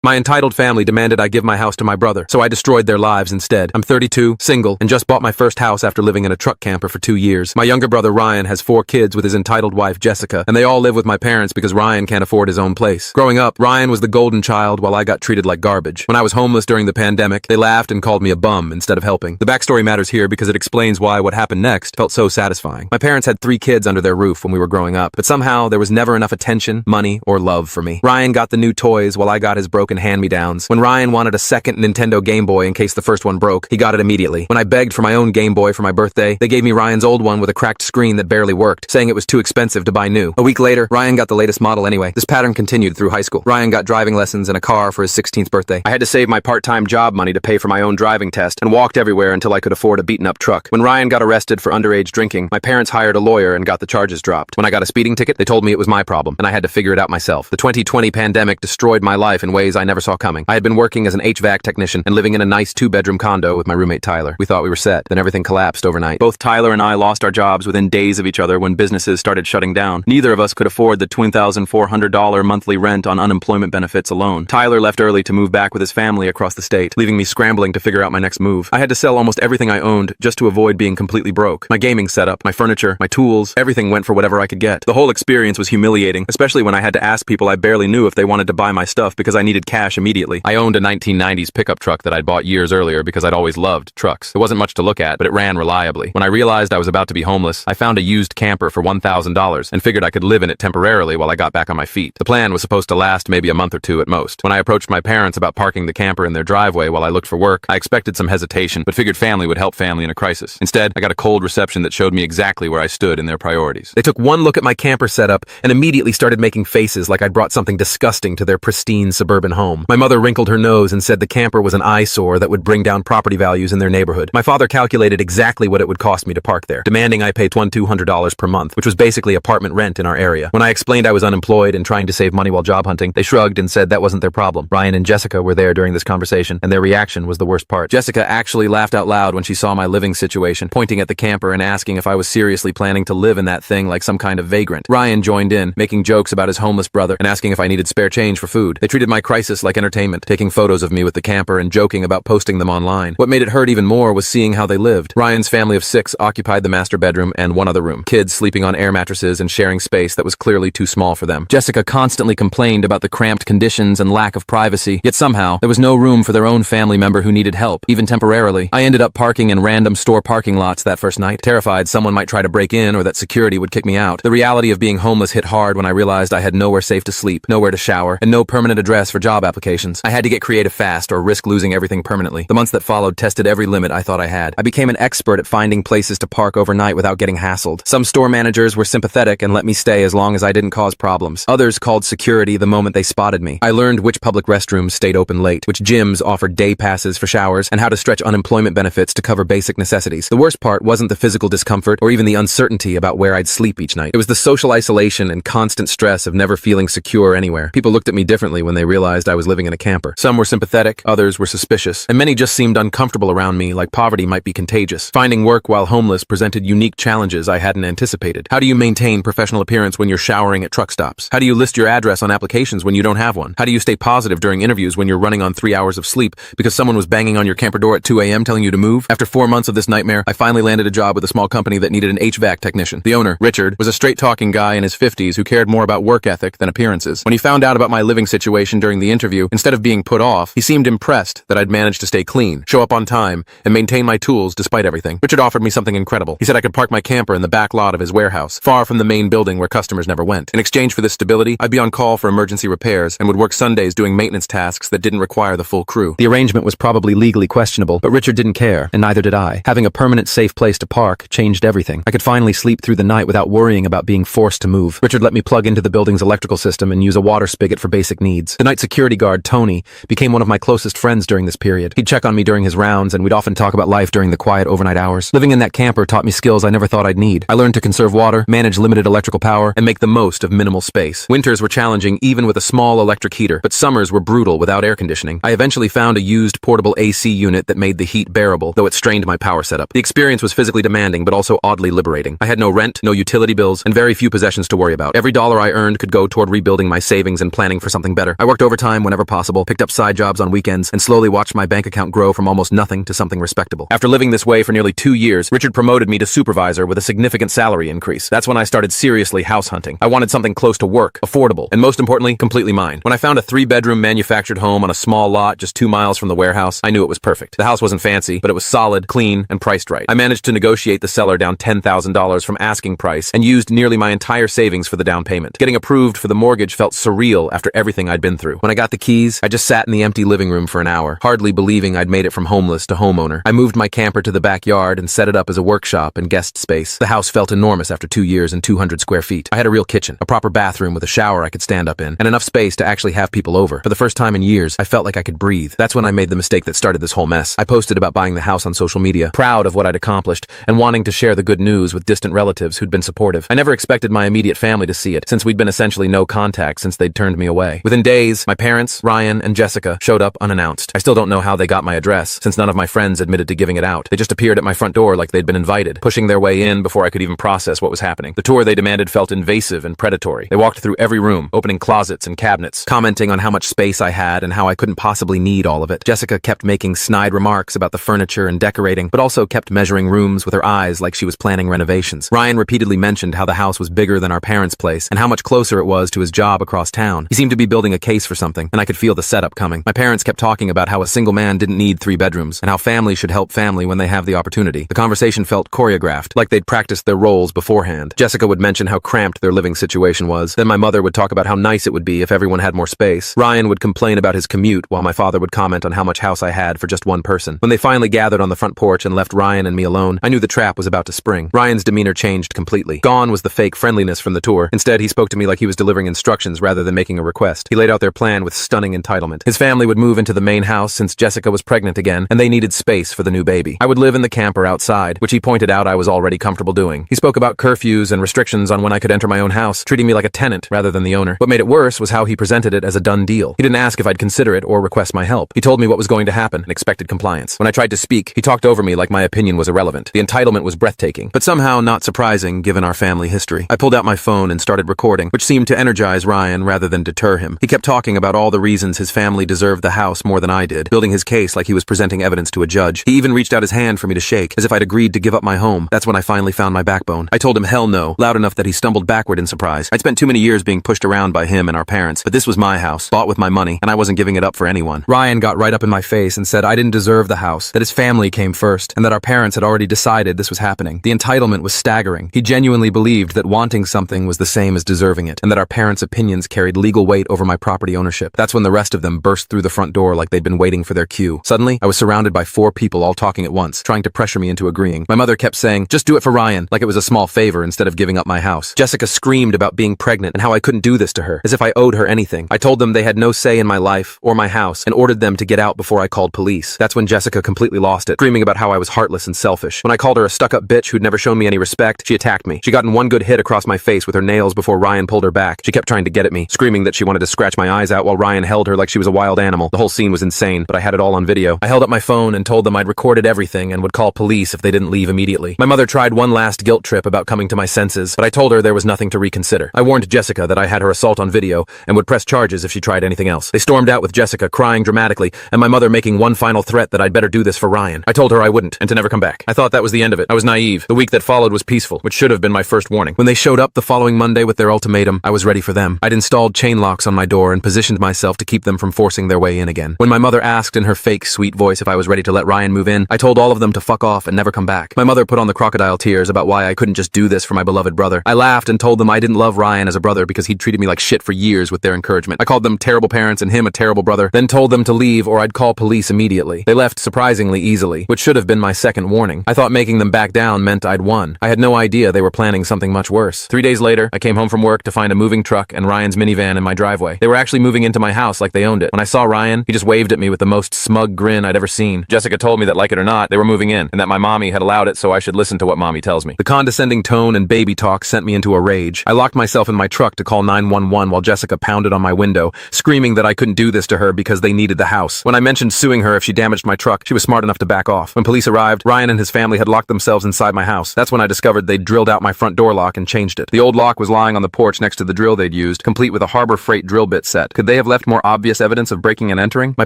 My entitled family demanded I give my house to my brother, so I destroyed their lives instead. I'm 32, single, and just bought my first house after living in a truck camper for 2 years. My younger brother Ryan has 4 kids with his entitled wife Jessica, and they all live with my parents because Ryan can't afford his own place. Growing up, Ryan was the golden child while I got treated like garbage. When I was homeless during the pandemic, they laughed and called me a bum instead of helping. The backstory matters here because it explains why what happened next felt so satisfying. My parents had 3 kids under their roof when we were growing up, but somehow there was never enough attention, money, or love for me. Ryan got the new toys while I got his broken hand-me-downs. When Ryan wanted a second Nintendo Game Boy in case the first one broke, he got it immediately. When I begged for my own Game Boy for my birthday, they gave me Ryan's old one with a cracked screen that barely worked, saying it was too expensive to buy new. A week later, Ryan got the latest model anyway. This pattern continued through high school. Ryan got driving lessons and a car for his 16th birthday. I had to save my part-time job money to pay for my own driving test and walked everywhere until I could afford a beaten-up truck. When Ryan got arrested for underage drinking, my parents hired a lawyer and got the charges dropped. When I got a speeding ticket, they told me it was my problem, and I had to figure it out myself. The 2020 pandemic destroyed my life in ways I never saw coming. I had been working as an HVAC technician and living in a nice 2-bedroom condo with my roommate Tyler. We thought we were set, then everything collapsed overnight. Both Tyler and I lost our jobs within days of each other when businesses started shutting down. Neither of us could afford the $2,400 monthly rent on unemployment benefits alone. Tyler left early to move back with his family across the state, leaving me scrambling to figure out my next move. I had to sell almost everything I owned just to avoid being completely broke. My gaming setup, my furniture, my tools, everything went for whatever I could get. The whole experience was humiliating, especially when I had to ask people I barely knew if they wanted to buy my stuff because I needed cash immediately. I owned a 1990s pickup truck that I'd bought years earlier because I'd always loved trucks. It wasn't much to look at, but it ran reliably. When I realized I was about to be homeless, I found a used camper for $1,000 and figured I could live in it temporarily while I got back on my feet. The plan was supposed to last maybe a month or 2 at most. When I approached my parents about parking the camper in their driveway while I looked for work, I expected some hesitation, but figured family would help family in a crisis. Instead, I got a cold reception that showed me exactly where I stood in their priorities. They took one look at my camper setup and immediately started making faces like I'd brought something disgusting to their pristine suburban home. My mother wrinkled her nose and said the camper was an eyesore that would bring down property values in their neighborhood. My father calculated exactly what it would cost me to park there, demanding I pay $200 per month, which was basically apartment rent in our area. When I explained I was unemployed and trying to save money while job hunting, they shrugged and said that wasn't their problem. Ryan and Jessica were there during this conversation, and their reaction was the worst part. Jessica actually laughed out loud when she saw my living situation, pointing at the camper and asking if I was seriously planning to live in that thing like some kind of vagrant. Ryan joined in, making jokes about his homeless brother and asking if I needed spare change for food. They treated my crisis like entertainment, taking photos of me with the camper and joking about posting them online. What made it hurt even more was seeing how they lived. Ryan's family of 6 occupied the master bedroom and one other room, kids sleeping on air mattresses and sharing space that was clearly too small for them. Jessica constantly complained about the cramped conditions and lack of privacy, yet somehow there was no room for their own family member who needed help, even temporarily. I ended up parking in random store parking lots that first night, terrified someone might try to break in or that security would kick me out. The reality of being homeless hit hard when I realized I had nowhere safe to sleep, nowhere to shower, and no permanent address for job applications. I had to get creative fast or risk losing everything permanently. The months that followed tested every limit I thought I had. I became an expert at finding places to park overnight without getting hassled. Some store managers were sympathetic and let me stay as long as I didn't cause problems. Others called security the moment they spotted me. I learned which public restrooms stayed open late, which gyms offered day passes for showers, and how to stretch unemployment benefits to cover basic necessities. The worst part wasn't the physical discomfort or even the uncertainty about where I'd sleep each night. It was the social isolation and constant stress of never feeling secure anywhere. People looked at me differently when they realized I was living in a camper. Some were sympathetic, others were suspicious, and many just seemed uncomfortable around me, like poverty might be contagious. Finding work while homeless presented unique challenges I hadn't anticipated. How do you maintain professional appearance when you're showering at truck stops? How do you list your address on applications when you don't have one? How do you stay positive during interviews when you're running on 3 hours of sleep because someone was banging on your camper door at 2 a.m. telling you to move? After 4 months of this nightmare, I finally landed a job with a small company that needed an HVAC technician. The owner, Richard, was a straight-talking guy in his 50s who cared more about work ethic than appearances. When he found out about my living situation during the interview, instead of being put off, he seemed impressed that I'd managed to stay clean, show up on time, and maintain my tools despite everything. Richard offered me something incredible. He said I could park my camper in the back lot of his warehouse, far from the main building where customers never went. In exchange for this stability, I'd be on call for emergency repairs and would work Sundays doing maintenance tasks that didn't require the full crew. The arrangement was probably legally questionable, but Richard didn't care, and neither did I. Having a permanent safe place to park changed everything. I could finally sleep through the night without worrying about being forced to move. Richard let me plug into the building's electrical system and use a water spigot for basic needs. The night security guard, Tony, became one of my closest friends during this period. He'd check on me during his rounds, and we'd often talk about life during the quiet overnight hours. Living in that camper taught me skills I never thought I'd need. I learned to conserve water, manage limited electrical power, and make the most of minimal space. Winters were challenging even with a small electric heater, but summers were brutal without air conditioning. I eventually found a used portable AC unit that made the heat bearable, though it strained my power setup. The experience was physically demanding, but also oddly liberating. I had no rent, no utility bills, and very few possessions to worry about. Every dollar I earned could go toward rebuilding my savings and planning for something better. I worked overtime time whenever possible, picked up side jobs on weekends, and slowly watched my bank account grow from almost nothing to something respectable. After living this way for nearly 2 years, Richard promoted me to supervisor with a significant salary increase. That's when I started seriously house hunting. I wanted something close to work, affordable, and most importantly, completely mine. When I found a 3-bedroom manufactured home on a small lot just 2 miles from the warehouse, I knew it was perfect. The house wasn't fancy, but it was solid, clean, and priced right. I managed to negotiate the seller down $10,000 from asking price and used nearly my entire savings for the down payment. Getting approved for the mortgage felt surreal after everything I'd been through. When I got the keys, I just sat in the empty living room for an hour, hardly believing I'd made it from homeless to homeowner. I moved my camper to the backyard and set it up as a workshop and guest space. The house felt enormous after 2 years and 200 square feet. I had a real kitchen, a proper bathroom with a shower I could stand up in, and enough space to actually have people over. For the first time in years, I felt like I could breathe. That's when I made the mistake that started this whole mess. I posted about buying the house on social media, proud of what I'd accomplished, and wanting to share the good news with distant relatives who'd been supportive. I never expected my immediate family to see it, since we'd been essentially no contact since they'd turned me away. Within days, my parents, Ryan, and Jessica showed up unannounced. I still don't know how they got my address, since none of my friends admitted to giving it out. They just appeared at my front door like they'd been invited, pushing their way in before I could even process what was happening. The tour they demanded felt invasive and predatory. They walked through every room, opening closets and cabinets, commenting on how much space I had and how I couldn't possibly need all of it. Jessica kept making snide remarks about the furniture and decorating, but also kept measuring rooms with her eyes like she was planning renovations. Ryan repeatedly mentioned how the house was bigger than our parents' place and how much closer it was to his job across town. He seemed to be building a case for something, and I could feel the setup coming. My parents kept talking about how a single man didn't need 3 bedrooms and how family should help family when they have the opportunity. The conversation felt choreographed, like they'd practiced their roles beforehand. Jessica would mention how cramped their living situation was. Then my mother would talk about how nice it would be if everyone had more space. Ryan would complain about his commute while my father would comment on how much house I had for just one person. When they finally gathered on the front porch and left Ryan and me alone, I knew the trap was about to spring. Ryan's demeanor changed completely. Gone was the fake friendliness from the tour. Instead, he spoke to me like he was delivering instructions rather than making a request. He laid out their plan with stunning entitlement. His family would move into the main house since Jessica was pregnant again, and they needed space for the new baby. I would live in the camper outside, which he pointed out I was already comfortable doing. He spoke about curfews and restrictions on when I could enter my own house, treating me like a tenant rather than the owner. What made it worse was how he presented it as a done deal. He didn't ask if I'd consider it or request my help. He told me what was going to happen and expected compliance. When I tried to speak, he talked over me like my opinion was irrelevant. The entitlement was breathtaking, but somehow not surprising given our family history. I pulled out my phone and started recording, which seemed to energize Ryan rather than deter him. He kept talking about all the reasons his family deserved the house more than I did, building his case like he was presenting evidence to a judge. He even reached out his hand for me to shake, as if I'd agreed to give up my home. That's when I finally found my backbone. I told him hell no, loud enough that he stumbled backward in surprise. I'd spent too many years being pushed around by him and our parents, but this was my house, bought with my money, and I wasn't giving it up for anyone. Ryan got right up in my face and said I didn't deserve the house, that his family came first, and that our parents had already decided this was happening. The entitlement was staggering. He genuinely believed that wanting something was the same as deserving it, and that our parents' opinions carried legal weight over my property ownership. That's when the rest of them burst through the front door like they'd been waiting for their cue. Suddenly, I was surrounded by 4 people all talking at once, trying to pressure me into agreeing. My mother kept saying, just do it for Ryan, like it was a small favor instead of giving up my house. Jessica screamed about being pregnant and how I couldn't do this to her, as if I owed her anything. I told them they had no say in my life or my house and ordered them to get out before I called police. That's when Jessica completely lost it, screaming about how I was heartless and selfish. When I called her a stuck-up bitch who'd never shown me any respect, she attacked me. She got in one good hit across my face with her nails before Ryan pulled her back. She kept trying to get at me, screaming that she wanted to scratch my eyes out while Ryan held her like she was a wild animal. The whole scene was insane, but I had it all on video. I held up my phone and told them I'd recorded everything and would call police if they didn't leave immediately. My mother tried one last guilt trip about coming to my senses, but I told her there was nothing to reconsider. I warned Jessica that I had her assault on video and would press charges if she tried anything else. They stormed out with Jessica crying dramatically and my mother making one final threat that I'd better do this for Ryan. I told her I wouldn't and to never come back. I thought that was the end of it. I was naive. The week that followed was peaceful, which should have been my first warning. When they showed up the following Monday with their ultimatum, I was ready for them. I'd installed chain locks on my door and positioned myself to keep them from forcing their way in again. When my mother asked in her fake sweet voice if I was ready to let Ryan move in, I told all of them to fuck off and never come back. My mother put on the crocodile tears about why I couldn't just do this for my beloved brother. I laughed and told them I didn't love Ryan as a brother because he'd treated me like shit for years with their encouragement. I called them terrible parents and him a terrible brother, then told them to leave or I'd call police immediately. They left surprisingly easily, which should have been my second warning. I thought making them back down meant I'd won. I had no idea they were planning something much worse. 3 days later, I came home from work to find a moving truck and Ryan's minivan in my driveway. They were actually moving into my house like they owned it. When I saw Ryan, he just waved at me with the most smug grin I'd ever seen. Jessica told me that like it or not, they were moving in, and that my mommy had allowed it so I should listen to what mommy tells me. The condescending tone and baby talk sent me into a rage. I locked myself in my truck to call 911 while Jessica pounded on my window, screaming that I couldn't do this to her because they needed the house. When I mentioned suing her if she damaged my truck, she was smart enough to back off. When police arrived, Ryan and his family had locked themselves inside my house. That's when I discovered they'd drilled out my front door lock and changed it. The old lock was lying on the porch next to the drill they'd used, complete with a Harbor Freight drill bit set. Could they have left more obvious evidence of breaking and entering? My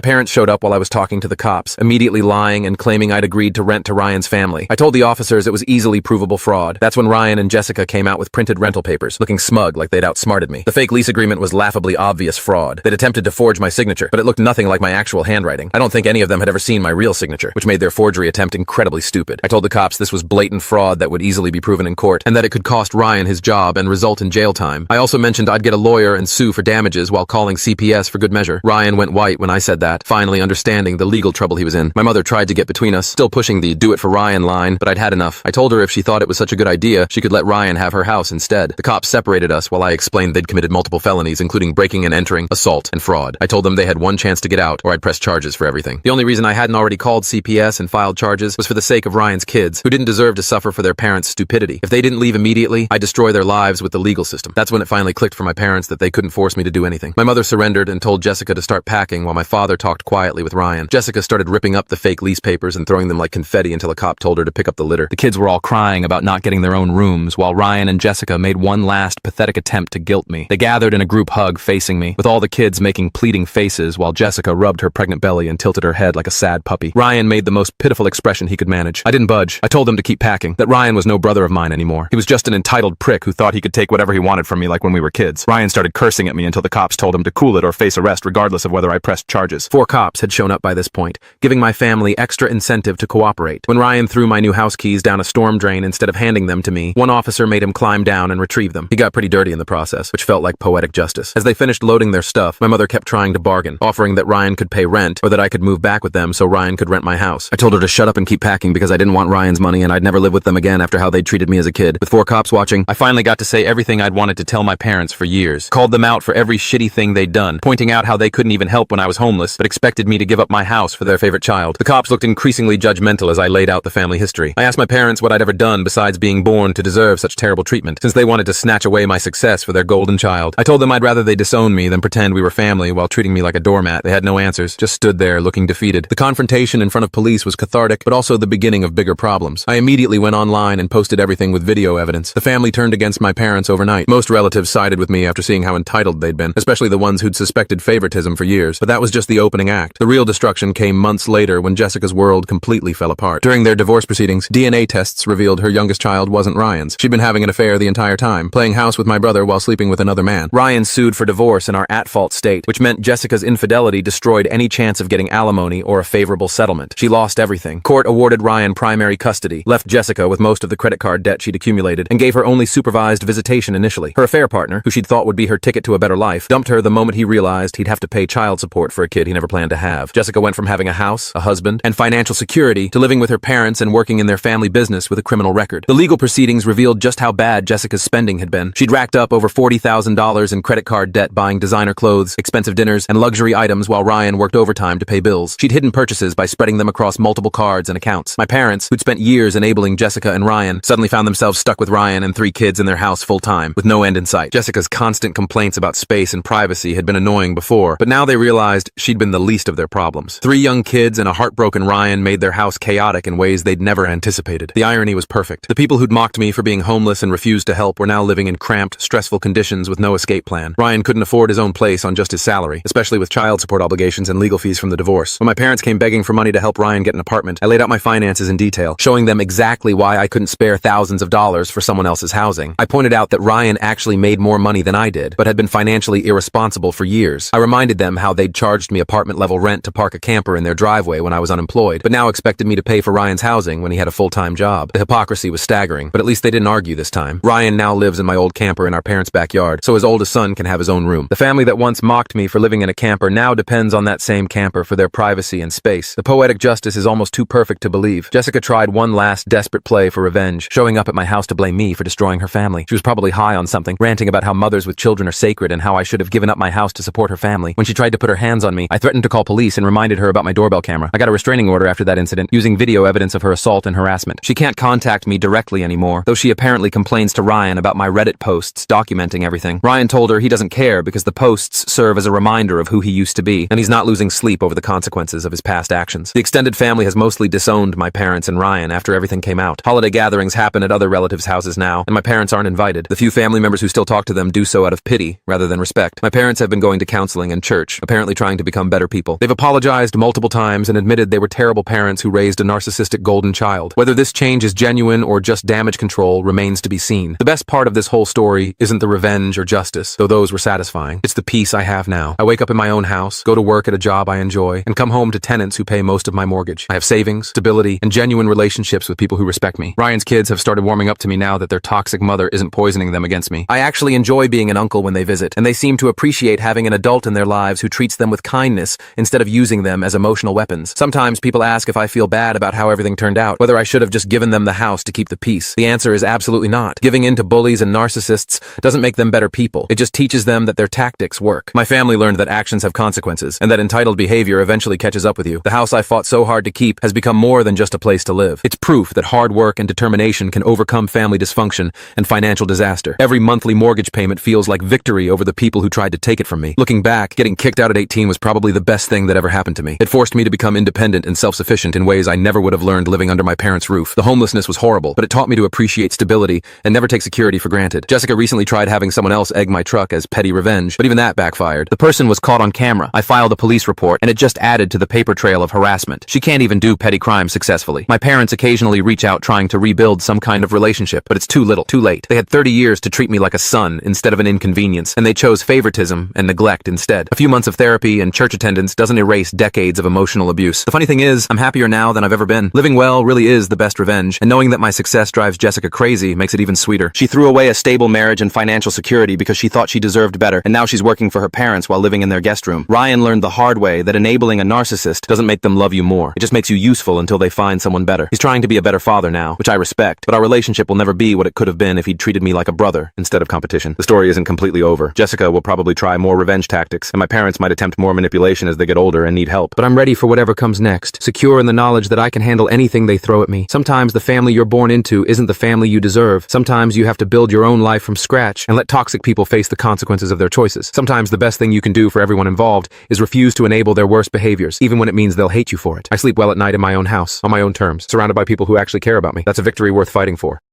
parents showed up while I was talking to the cops, immediately lying and claiming I'd agreed to rent to Ryan's family. I told the officers it was easily provable fraud. That's when Ryan and Jessica came out with printed rental papers, looking smug like they'd outsmarted me. The fake lease agreement was laughably obvious fraud. They'd attempted to forge my signature, but it looked nothing like my actual handwriting. I don't think any of them had ever seen my real signature, which made their forgery attempt incredibly stupid. I told the cops this was blatant fraud that would easily be proven in court, and that it could cost Ryan his job and result in jail time. I also mentioned I'd get a lawyer and sue for damages while calling CPS for good measure. Ryan went white when I said that, finally understanding the legal trouble he was in. My mother tried to get between us, still pushing the do it for Ryan line, but I'd had enough. I told her if she thought it was such a good idea, she could let Ryan have her house instead. The cops separated us while I explained they'd committed multiple felonies, including breaking and entering, assault, and fraud. I told them they had one chance to get out, or I'd press charges for everything. The only reason I hadn't already called CPS and filed charges was for the sake of Ryan's kids, who didn't deserve to suffer for their parents' stupidity. If they didn't leave immediately, I'd destroy their lives with the legal system. That's when it finally clicked for my parents that they couldn't force me to do anything. My mother surrendered and told Jessica to start packing while my father talked quietly with Ryan. Jessica started ripping up the fake lease papers and throwing them like confetti until a cop told her to pick up the litter. The kids were all crying about not getting their own rooms, while Ryan and Jessica made one last pathetic attempt to guilt me. They gathered in a group hug facing me, with all the kids making pleading faces while Jessica rubbed her pregnant belly and tilted her head like a sad puppy. Ryan made the most pitiful expression he could manage. I didn't budge. I told them to keep packing, that Ryan was no brother of mine anymore. He was just an entitled prick who thought he could take whatever he wanted from me like when we were kids. Ryan started cursing at me until the cops told him to cool it or face arrest regardless of whether I pressed charges. 4 cops had shown up by this point, giving my family extra incentive to cooperate. When Ryan threw my new house keys down a storm drain instead of handing them to me, one officer made him climb down and retrieve them. He got pretty dirty in the process, which felt like poetic justice. As they finished loading their stuff, my mother kept trying to bargain, offering that Ryan could pay rent or that I could move back with them so Ryan could rent my house. I told her to shut up and keep packing because I didn't want Ryan's money and I'd never live with them again after how they treated me as a kid. With 4 cops watching, I finally got to say everything I'd wanted to tell my parents for years. Called them out for every shitty thing they'd done, pointing out how they couldn't even help when I was homeless, but expected me to give up my house for their favorite child. The cops looked increasingly judgmental as I laid out the family history. I asked my parents what I'd ever done besides being born to deserve such terrible treatment, since they wanted to snatch away my success for their golden child. I told them I'd rather they disown me than pretend we were family while treating me like a doormat. They had no answers, just stood there looking defeated. The confrontation in front of police was cathartic, but also the beginning of bigger problems. I immediately went online and posted everything with video evidence. The family turned against my parents overnight. Most relatives sided with me after seeing how entitled they'd been, especially the ones who'd suspected favoritism for years. But that was just the opening act. The real destruction came months later when Jessica's world completely fell apart. During their divorce proceedings, DNA tests revealed her youngest child wasn't Ryan's. She'd been having an affair the entire time, playing house with my brother while sleeping with another man. Ryan sued for divorce in our at-fault state, which meant Jessica's infidelity destroyed any chance of getting alimony or a favorable settlement. She lost everything. Court awarded Ryan primary custody, left Jessica with most of the credit card debt she'd accumulated, and gave her only supervised visitation initially. Her affair partner, who she'd thought would be her ticket to a better life, dumped her the moment he realized he'd have to pay child support for a kid he never planned to have. Jessica went from having a house, a husband, and financial security to living with her parents and working in their family business with a criminal record. The legal proceedings revealed just how bad Jessica's spending had been. She'd racked up over $40,000 in credit card debt buying designer clothes, expensive dinners, and luxury items while Ryan worked overtime to pay bills. She'd hidden purchases by spreading them across multiple cards and accounts. My parents, who'd spent years enabling Jessica and Ryan, suddenly found themselves stuck with Ryan and 3 kids in their house full-time, with no end in sight. Jessica's constant complaints about space and privacy had been annoying before, but now they realized she'd been the least of their problems. 3 young kids and a heartbroken Ryan made their house chaotic in ways they'd never anticipated. The irony was perfect. The people who'd mocked me for being homeless and refused to help were now living in cramped, stressful conditions with no escape plan. Ryan couldn't afford his own place on just his salary, especially with child support obligations and legal fees from the divorce. When my parents came begging for money to help Ryan get an apartment, I laid out my finances in detail, showing them exactly why I couldn't spare thousands of dollars for someone else's housing. I pointed out that Ryan actually made more money than I did, but had been financially irresponsible for years. I reminded them how they'd charged me apartment-level rent to park a camper in their driveway when I was unemployed, but now expected me to pay for Ryan's housing when he had a full-time job. The hypocrisy was staggering, but at least they didn't argue this time. Ryan now lives in my old camper in our parents' backyard, so his oldest son can have his own room. The family that once mocked me for living in a camper now depends on that same camper for their privacy and space. The poetic justice is almost too perfect to believe. Jessica tried one last desperate play for revenge, showing up at my house to blame me for destroying her family. She was probably high on something, ranting about how mothers with children are sacred and how I should have given up my house to support her family. When she tried to put her hands on me, I threatened to call police and reminded her about my doorbell camera. I got a restraining order after that incident, using video evidence of her assault and harassment. She can't contact me directly anymore, though she apparently complains to Ryan about my Reddit posts documenting everything. Ryan told her he doesn't care because the posts serve as a reminder of who he used to be, and he's not losing sleep over the consequences of his past actions. The extended family has mostly disowned my parents and Ryan after everything came out. Holiday gatherings happen at other relatives' houses now, and my parents aren't invited. The few family members who still talk to them do so out of pity rather than respect. My parents have been going to counseling and church, apparently trying to become better people. They've apologized multiple times and admitted they were terrible parents who raised a narcissistic golden child. Whether this change is genuine or just damage control remains to be seen. The best part of this whole story isn't the revenge or justice, though those were satisfying. It's the peace I have now. I wake up in my own house, go to work at a job I enjoy, and come home to tenants who pay most of my mortgage. I have savings, stability, and genuine relationships with people who respect me. Ryan's kids have started warming up to me now that their toxic mother isn't poisoning them against me. I actually enjoy being an uncle when they visit, and they seem to appreciate having an adult in their lives who treats them with kindness instead of using them as emotional weapons. Sometimes people ask if I feel bad about how everything turned out, whether I should have just given them the house to keep the peace. The answer is absolutely not. Giving in to bullies and narcissists doesn't make them better people. It just teaches them that their tactics work. My family learned that actions have consequences, and that entitled behavior eventually catches up with you. The house I fought so hard to keep has become more than just a place to live. It's proof that hard work and determination can overcome family dysfunction and financial disaster. Every monthly mortgage payment feels like victory over the people who tried to take it from me. Looking back, getting kicked out at 18 was probably the best thing that ever happened to me. It forced me to become independent and self-sufficient in ways I never would have learned living under my parents' roof. The homelessness was horrible, but it taught me to appreciate stability and never take security for granted. Jessica recently tried having someone else egg my truck as petty revenge, but even that backfired. The person was caught on camera. I filed a police report, and it just added to the paper trail of harassment. She can't even do petty crimes successfully. My parents occasionally reach out trying to rebuild some kind of relationship, but it's too little, too late. They had 30 years to treat me like a son instead of an inconvenience, and they chose favoritism and neglect instead. A few months of therapy and church attendance doesn't erase decades of emotional abuse. The funny thing is, I'm happier now than I've ever been. Living well really is the best revenge, and knowing that my success drives Jessica crazy makes it even sweeter. She threw away a stable marriage and financial security because she thought she deserved better, and now she's working for her parents while living in their guest room. Ryan learned the hard way that enabling a narcissist doesn't make them love you more. It just makes you useful until they find someone better. He's trying to be a better father now, which I respect, but our relationship will never be what it could have been if he'd treated me like a brother instead of competition. The story isn't completely over. Jessica will probably try more revenge tactics, and my parents might attempt more manipulation as they get older and need help. But I'm ready for whatever comes next, secure in the knowledge that I can handle anything they throw at me. Sometimes the family you're born into isn't the family you deserve. Sometimes you have to build your own life from scratch and let toxic people face the consequences of their choices. Sometimes the best thing you can do for everyone involved is refuse to enable their worst behaviors, even when it means they'll hate you for it. I sleep well at night in my own house, on my own terms, surrounded by people who actually care about me. That's a victory worth fighting for.